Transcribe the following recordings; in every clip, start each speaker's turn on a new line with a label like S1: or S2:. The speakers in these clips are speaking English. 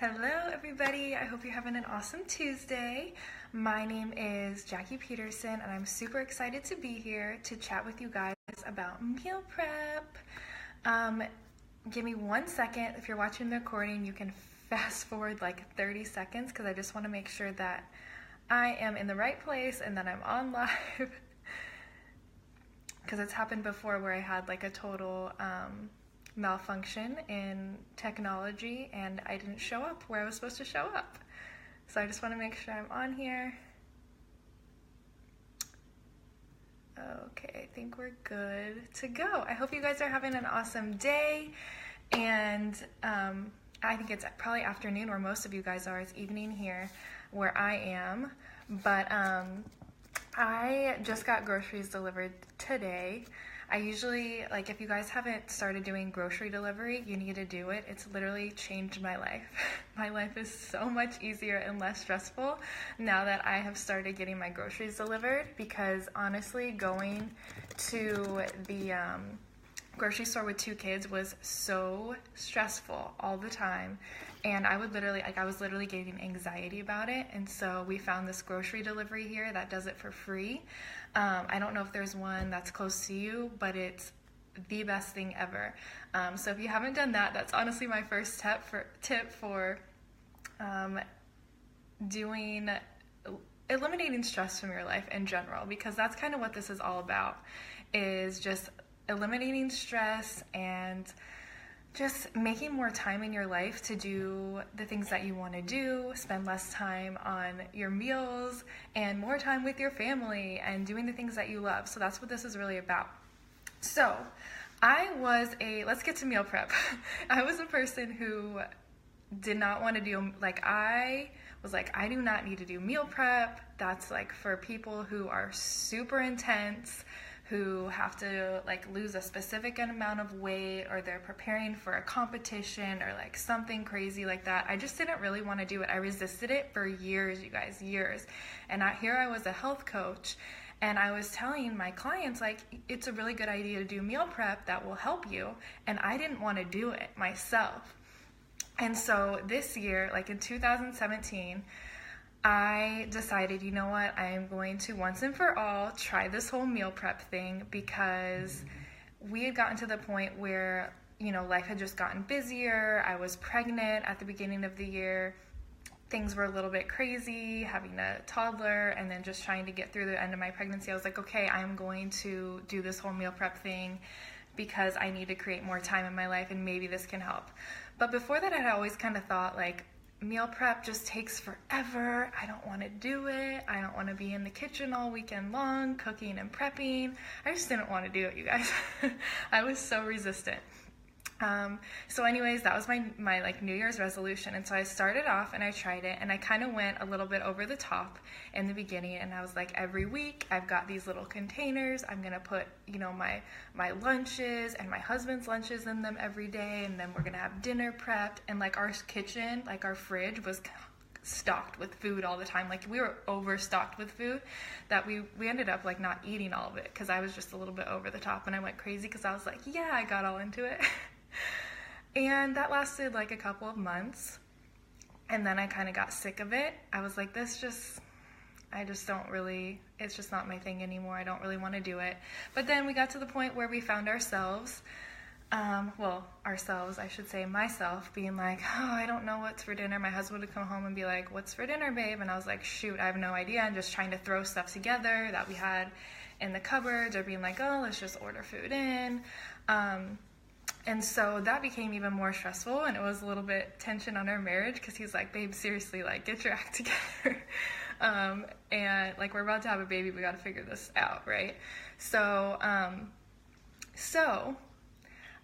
S1: Hello, everybody. I hope you're having an awesome Tuesday. My name is Jackie Peterson, and I'm super excited to be here to chat with you guys about meal prep. Give me 1 second. If you're watching the recording, you can fast forward like 30 seconds because I just want to make sure that I am in the right place and that I'm on live. Because it's happened before where I had like a total malfunction in technology and I didn't show up where I was supposed to show up. So I just want to make sure I'm on here. Okay, I think we're good to go. I hope you guys are having an awesome day, and I think it's probably afternoon where most of you guys are. It's evening here where I am, but I just got groceries delivered today. I usually, like, if you guys haven't started doing grocery delivery, you need to do it. It's literally changed my life. My life is so much easier and less stressful now that I have started getting my groceries delivered, because honestly, going to the grocery store with two kids was so stressful all the time, and I was literally getting anxiety about it. And so we found this grocery delivery here that does it for free. I don't know if there's one that's close to you, but it's the best thing ever. So if you haven't done that, that's honestly my first tip for eliminating stress from your life in general, because that's kind of what this is all about, is just eliminating stress and just making more time in your life to do the things that you want to do, spend less time on your meals and more time with your family and doing the things that you love. So that's what this is really about. So let's get to meal prep. I was a person who did not want to do, I do not need to do meal prep. That's like for people who are super intense, who have to lose a specific amount of weight, or they're preparing for a competition or something crazy like that. I just didn't really want to do it. I resisted it for years, you guys, years. And here I was a health coach, and I was telling my clients it's a really good idea to do meal prep that will help you, and I didn't want to do it myself. And so this year, in 2017, I decided, you know what, I am going to once and for all try this whole meal prep thing, because we had gotten to the point where, life had just gotten busier. I was pregnant at the beginning of the year. Things were a little bit crazy, having a toddler, and then just trying to get through the end of my pregnancy. I was like, okay, I'm going to do this whole meal prep thing because I need to create more time in my life and maybe this can help. But before that, I had always kind of thought meal prep just takes forever. I don't want to do it. I don't want to be in the kitchen all weekend long cooking and prepping. I just didn't want to do it, you guys. I was so resistant. So anyways, that was my New Year's resolution. And so I started off and I tried it, and I kind of went a little bit over the top in the beginning. And I was like, every week I've got these little containers. I'm going to put, my lunches and my husband's lunches in them every day. And then we're going to have dinner prepped, and our kitchen, our fridge was stocked with food all the time. We were overstocked with food that we ended up not eating all of it, because I was just a little bit over the top and I went crazy because I was like, yeah, I got all into it. And that lasted a couple of months, and then I kind of got sick of it. I was like, it's just not my thing anymore. I don't really want to do it. But then we got to the point where we found ourselves, myself being like, oh, I don't know what's for dinner. My husband would come home and be like, what's for dinner, babe? And I was like, shoot, I have no idea. I'm just trying to throw stuff together that we had in the cupboards, or being like, oh, let's just order food in. And so that became even more stressful, and it was a little bit tension on our marriage, because he's like, babe, seriously, get your act together. And we're about to have a baby, we got to figure this out, right? So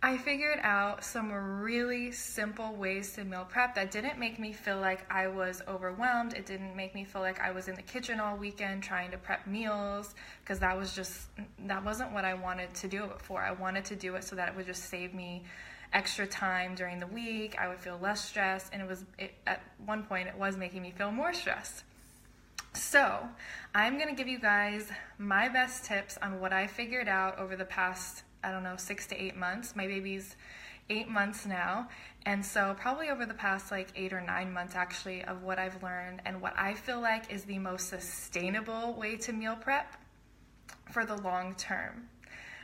S1: I figured out some really simple ways to meal prep that didn't make me feel like I was overwhelmed. It didn't make me feel like I was in the kitchen all weekend trying to prep meals, because that wasn't what I wanted to do it for. I wanted to do it so that it would just save me extra time during the week. I would feel less stressed, and at one point it was making me feel more stressed. So I'm going to give you guys my best tips on what I figured out over the past, 6 to 8 months. My baby's 8 months now. And so probably over the past like 8 or 9 months actually of what I've learned and what I feel like is the most sustainable way to meal prep for the long term.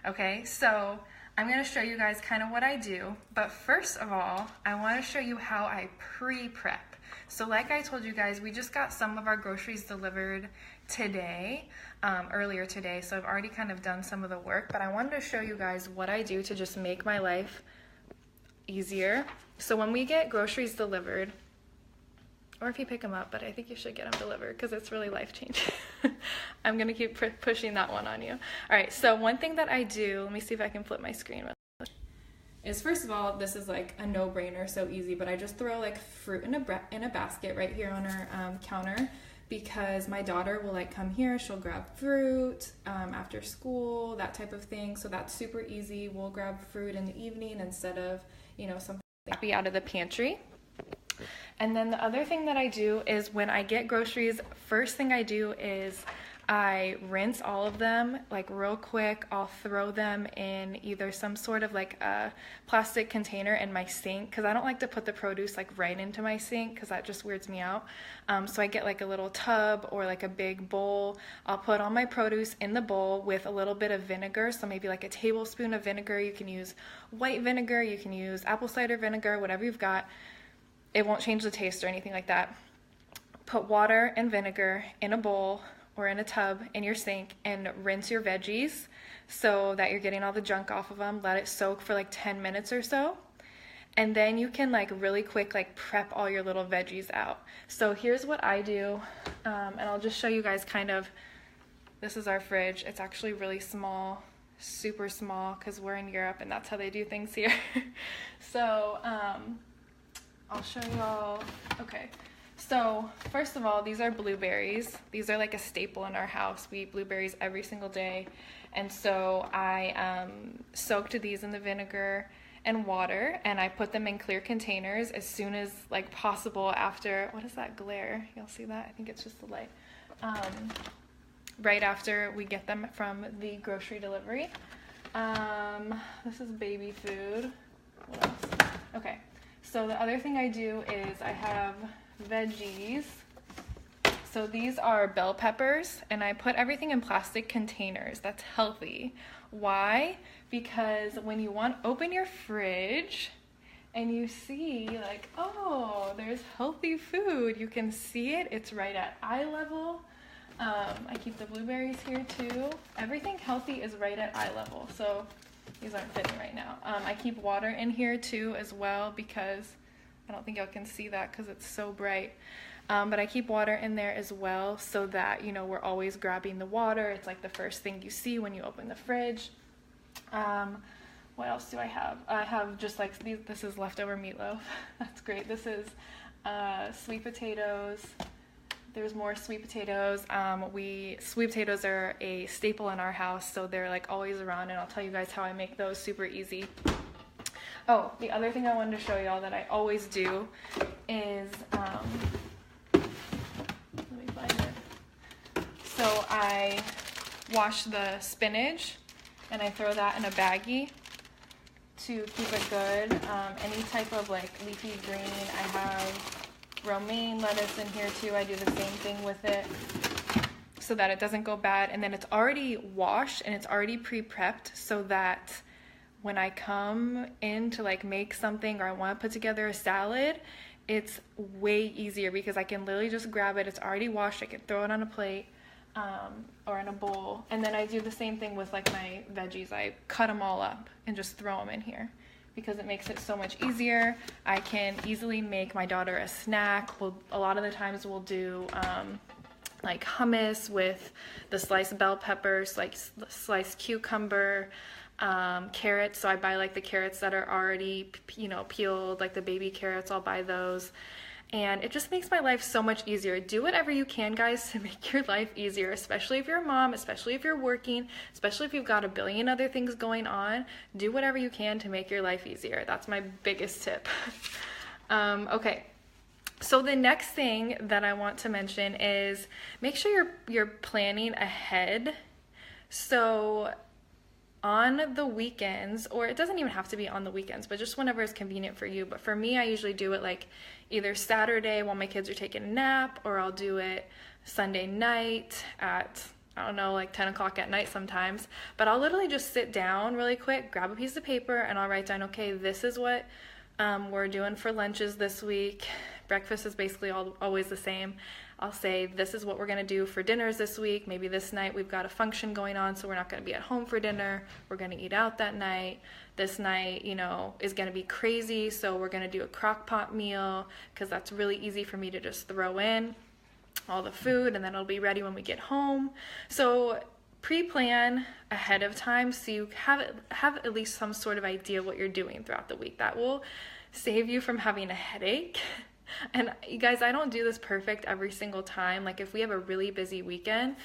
S1: Okay, so I'm going to show you guys kind of what I do, but first of all, I want to show you how I pre-prep. So like I told you guys, we just got some of our groceries delivered today, earlier today, so I've already kind of done some of the work, but I wanted to show you guys what I do to just make my life easier. So when we get groceries delivered, or if you pick them up, but I think you should get them delivered because it's really life-changing. I'm going to keep pushing that one on you. All right, so one thing that I do, let me see if I can flip my screen, is first of all, this is like a no-brainer, so easy, but I just throw like fruit in a basket right here on our counter, because my daughter will like come here, she'll grab fruit after school, that type of thing, so that's super easy. We'll grab fruit in the evening instead of, you know, something be out of the pantry. And then the other thing that I do is when I get groceries, first thing I do is I rinse all of them like real quick. I'll throw them in either some sort of like a plastic container in my sink, because I don't like to put the produce like right into my sink because that just weirds me out. So I get like a little tub or like a big bowl. I'll put all my produce in the bowl with a little bit of vinegar, so maybe like a tablespoon of vinegar. You can use white vinegar, you can use apple cider vinegar, whatever you've got. It won't change the taste or anything like that. Put water and vinegar in a bowl or in a tub in your sink and rinse your veggies so that you're getting all the junk off of them. Let it soak for like 10 minutes or so. And then you can like really quick like prep all your little veggies out. So here's what I do, and I'll just show you guys kind of, this is our fridge. It's actually really small, super small, because we're in Europe and that's how they do things here. So I'll show you all. Okay, so first of all, these are blueberries. These are like a staple in our house. We eat blueberries every single day. And so I soaked these in the vinegar and water, and I put them in clear containers as soon as like possible after, what is that glare? Y'all see that? I think it's just the light. Right after we get them from the grocery delivery. This is baby food. What else? Okay. So the other thing I do is I have veggies. So these are bell peppers, and I put everything in plastic containers. That's healthy. Why? Because when you open your fridge and you see like, oh, there's healthy food, you can see it. It's right at eye level. I keep the blueberries here too. Everything healthy is right at eye level. So these aren't fitting right now. I keep water in here too as well, because I don't think y'all can see that because it's so bright. But I keep water in there as well so that, you know, we're always grabbing the water. It's like the first thing you see when you open the fridge. What else do I have? I have just like these. This is leftover meatloaf. That's great. This is sweet potatoes. There's more sweet potatoes. Sweet potatoes are a staple in our house, so they're like always around, and I'll tell you guys how I make those super easy. Oh, the other thing I wanted to show y'all that I always do is, let me find it. So I wash the spinach and I throw that in a baggie to keep it good. Any type of like leafy green. I have romaine lettuce in here too. I do the same thing with it so that it doesn't go bad, and then it's already washed and it's already pre-prepped so that when I come in to like make something or I want to put together a salad, it's way easier because I can literally just grab it. It's already washed. I can throw it on a plate or in a bowl, and then I do the same thing with like my veggies. I cut them all up and just throw them in here, because it makes it so much easier. I can easily make my daughter a snack. A lot of the times we'll do like hummus with the sliced bell peppers, like sliced cucumber, carrots. So I buy like the carrots that are already, you know, peeled, like the baby carrots. I'll buy those. And it just makes my life so much easier. Do whatever you can, guys, to make your life easier, especially if you're a mom, especially if you're working, especially if you've got a billion other things going on. Do whatever you can to make your life easier. That's my biggest tip. Okay, so the next thing that I want to mention is make sure you're planning ahead. So on the weekends, or it doesn't even have to be on the weekends, but just whenever it's convenient for you. But for me, I usually do it like either Saturday while my kids are taking a nap, or I'll do it Sunday night at, I don't know, like 10 o'clock at night sometimes. But I'll literally just sit down really quick, grab a piece of paper, and I'll write down, okay, this is what we're doing for lunches this week. Breakfast is basically always the same. I'll say, this is what we're going to do for dinners this week. Maybe this night we've got a function going on, so we're not going to be at home for dinner. We're going to eat out that night. This night, is going to be crazy, so we're going to do a crock pot meal, because that's really easy for me to just throw in all the food, and then it'll be ready when we get home. So pre-plan ahead of time so you have at least some sort of idea what you're doing throughout the week. That will save you from having a headache. And you guys, I don't do this perfect every single time. Like if we have a really busy weekend,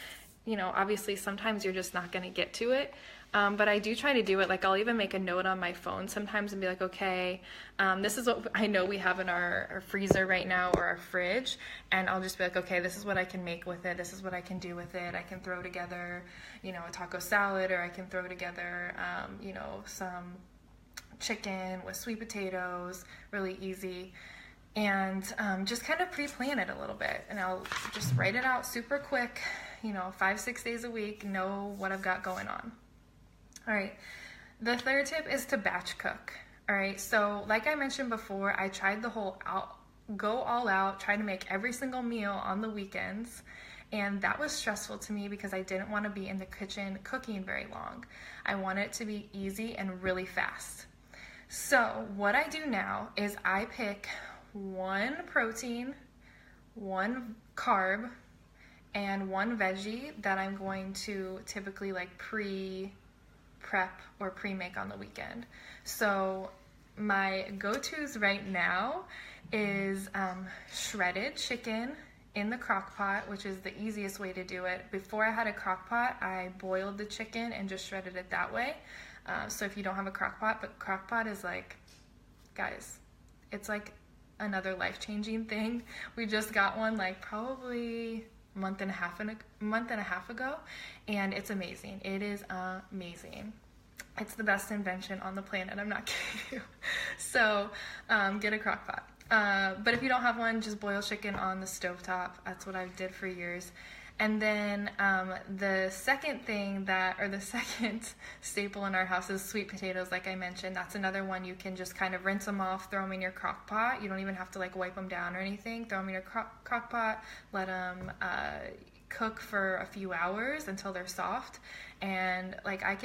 S1: obviously sometimes you're just not going to get to it. But I do try to do it. Like I'll even make a note on my phone sometimes and be like, okay, this is what I know we have in our freezer right now, or our fridge. And I'll just be like, okay, this is what I can make with it. This is what I can do with it. I can throw together, a taco salad, or I can throw together, some chicken with sweet potatoes, really easy. And just kind of pre-plan it a little bit, and I'll just write it out super quick, 5-6 days a week, know what I've got going on. All right, the third tip is to batch cook. All right, so like I mentioned before, I tried the whole go all out, try to make every single meal on the weekends, and that was stressful to me because I didn't want to be in the kitchen cooking very long. I want it to be easy and really fast. So what I do now is I pick one protein, one carb, and one veggie that I'm going to typically like pre-prep or pre-make on the weekend. So my go-tos right now is shredded chicken in the crock pot, which is the easiest way to do it. Before I had a crock pot, I boiled the chicken and just shredded it that way. So if you don't have a crock pot, but crock pot is like, guys, it's like another life-changing thing. We just got one like probably a month and a half ago, and it's amazing. It is amazing. It's the best invention on the planet. I'm not kidding you. So get a crock pot. But if you don't have one, just boil chicken on the stovetop. That's what I did for years. And then the second staple in our house is sweet potatoes, like I mentioned. That's another one. You can just kind of rinse them off, throw them in your crock pot. You don't even have to like wipe them down or anything. Throw them in your crock pot, let them cook for a few hours until they're soft. And like I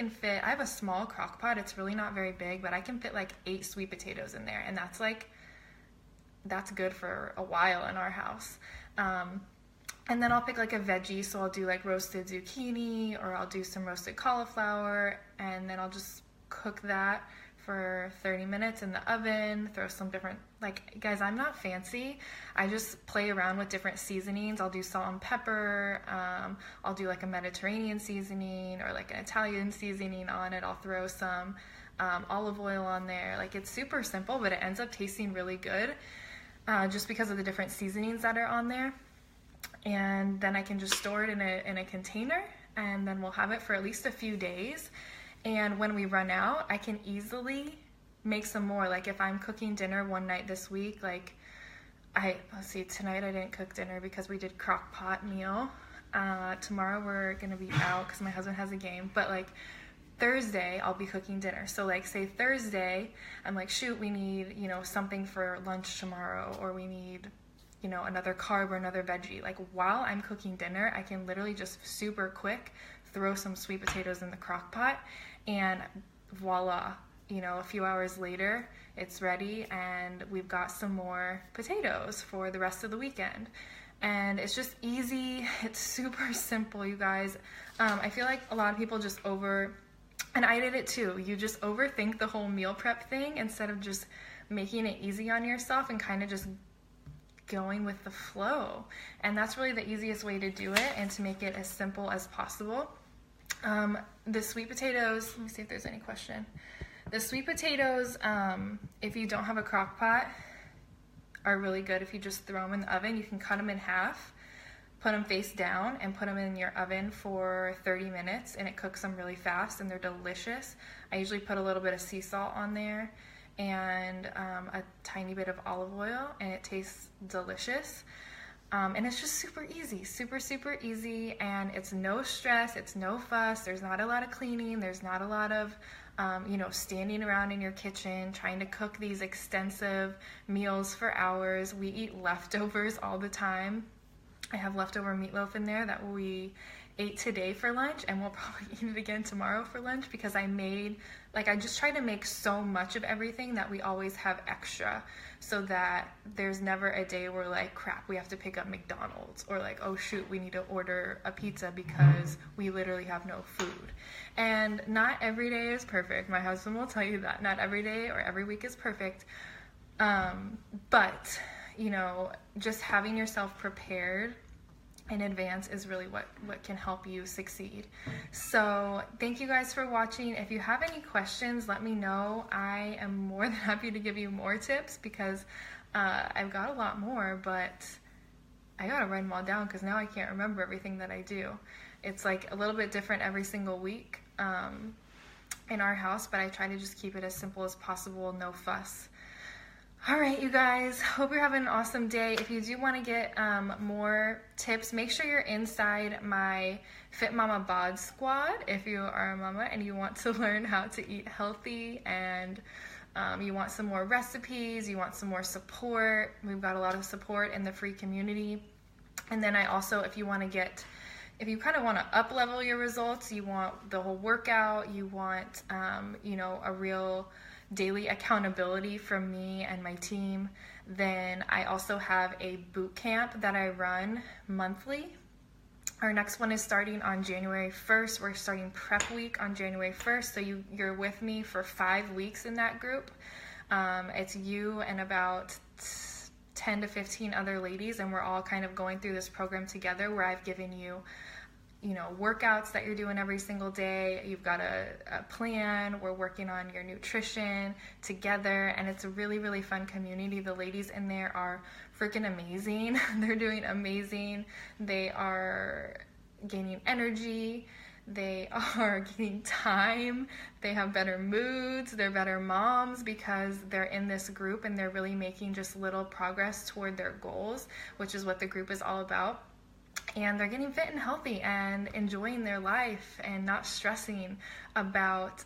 S1: have a small crock pot. It's really not very big, but I can fit like 8 sweet potatoes in there. And that's good for a while in our house. And then I'll pick like a veggie, so I'll do like roasted zucchini, or I'll do some roasted cauliflower, and then I'll just cook that for 30 minutes in the oven, throw some different, like, guys, I'm not fancy. I just play around with different seasonings. I'll do salt and pepper. I'll do like a Mediterranean seasoning or like an Italian seasoning on it. I'll throw some olive oil on there. Like, it's super simple, but it ends up tasting really good just because of the different seasonings that are on there. And then I can just store it in a container, and then we'll have it for at least a few days. And when we run out, I can easily make some more. Like if I'm cooking dinner one night this week, like tonight I didn't cook dinner because we did crock pot meal. Tomorrow we're gonna be out because my husband has a game, but like Thursday I'll be cooking dinner. So like say Thursday, I'm like, shoot, we need, something for lunch tomorrow, or we need, another carb or another veggie. Like while I'm cooking dinner, I can literally just super quick throw some sweet potatoes in the crock pot, and voila, a few hours later it's ready, and we've got some more potatoes for the rest of the weekend. And it's just easy. It's super simple, you guys. I feel like a lot of people just and I did it too. You just overthink the whole meal prep thing instead of just making it easy on yourself and kind of just going with the flow. And that's really the easiest way to do it and to make it as simple as possible. The sweet potatoes, let me see if there's any question. The sweet potatoes, if you don't have a crock pot, are really good if you just throw them in the oven. You can cut them in half, put them face down and put them in your oven for 30 minutes, and it cooks them really fast and they're delicious. I usually put a little bit of sea salt on there and a tiny bit of olive oil, and it tastes delicious. And it's just super easy, super easy, and it's no stress, it's no fuss, there's not a lot of cleaning, there's not a lot of standing around in your kitchen trying to cook these extensive meals for hours. We eat leftovers all the time. I have leftover meatloaf in there that we ate today for lunch, and we'll probably eat it again tomorrow for lunch, because I just try to make so much of everything that we always have extra, so that there's never a day where like, crap, we have to pick up McDonald's, or like, oh shoot, we need to order a pizza because we literally have no food. And not every day is perfect. My husband will tell you that. Not every day or every week is perfect. But, just having yourself prepared in advance is really what can help you succeed. So thank you guys for watching. If you have any questions, let me know. I am more than happy to give you more tips, because I've got a lot more, but I gotta write them all down because now I can't remember everything that I do. It's like a little bit different every single week in our house, but I try to just keep it as simple as possible, no fuss. All right, you guys, hope you're having an awesome day. If you do want to get more tips, make sure you're inside my Fit Mama Bod Squad if you are a mama and you want to learn how to eat healthy, and you want some more recipes, you want some more support. We've got a lot of support in the free community. And then I also, if you kind of want to up level your results, you want the whole workout, you want, a real daily accountability from me and my team, then I also have a boot camp that I run monthly. Our next one is starting on January 1st. We're starting prep week on January 1st, so you're with me for 5 weeks in that group. It's you and about 10 to 15 other ladies, and we're all kind of going through this program together, where I've given you workouts that you're doing every single day. You've got a plan. We're working on your nutrition together, and it's a really, really fun community. The ladies in there are freaking amazing. They're doing amazing. They are gaining energy. They are gaining time. They have better moods. They're better moms because they're in this group and they're really making just little progress toward their goals, which is what the group is all about. And they're getting fit and healthy and enjoying their life and not stressing about,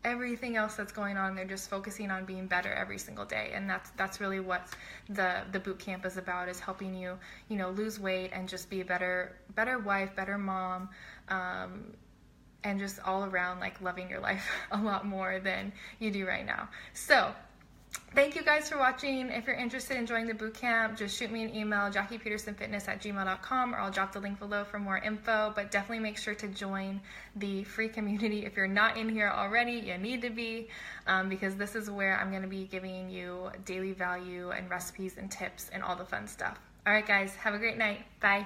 S1: everything else that's going on. They're just focusing on being better every single day. And that's really what the boot camp is about, is helping you, lose weight and just be a better wife, better mom, and just all around like loving your life a lot more than you do right now. So thank you guys for watching. If you're interested in joining the bootcamp, just shoot me an email, JackiePetersonFitness@gmail.com, or I'll drop the link below for more info. But definitely make sure to join the free community. If you're not in here already, you need to be, because this is where I'm going to be giving you daily value and recipes and tips and all the fun stuff. All right, guys, have a great night. Bye.